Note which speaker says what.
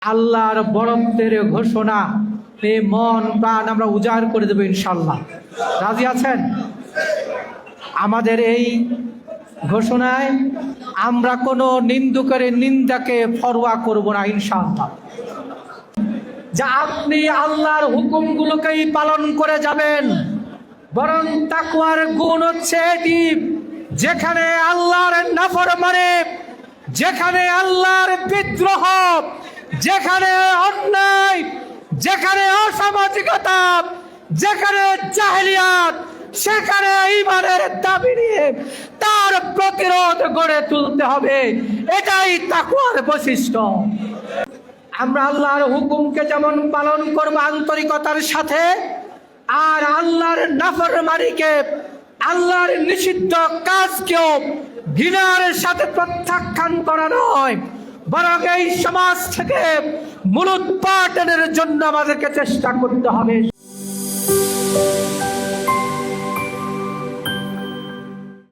Speaker 1: আল্লাহর বরত্বের ঘোষণা মন প্রাণ আমরা উজাড় করে দেবো ইনশাল্লাহ। রাজি আছেন? আমাদের এই ঘোষণায় আমরা কোনো নিন্দুকের নিন্দাকে পরোয়া করব না ইনশাআল্লাহ। যা আপনি আল্লাহর হুকুমগুলোকেই পালন করে যাবেন, বরং তাকওয়ার গুণ হচ্ছে এটি, যেখানে আল্লাহর নাফরমানি, যেখানে আল্লাহর বিদ্রোহ, যেখানে অন্যায়, যেখানে অসামাজিকতা, যেখানে জাহেলিয়াত, সেখানে ঈমানের দাবি নিয়ে তার প্রতিরোধ গড়ে তুলতে হবে। এটাই তাকওয়ার বৈশিষ্ট্য। আমরা আল্লাহর হুকুমকে যেমন পালন করব আন্তরিকতার সাথে, আর আল্লাহর নাফরমানিকে, আল্লাহর নিষিদ্ধ কাজকেও ঘৃণার সাথে প্রত্যাখ্যান করা নয়, বরং এই সমাজ থেকে মূলোৎপাটনের জন্য আমাদেরকে চেষ্টা করতে হবে।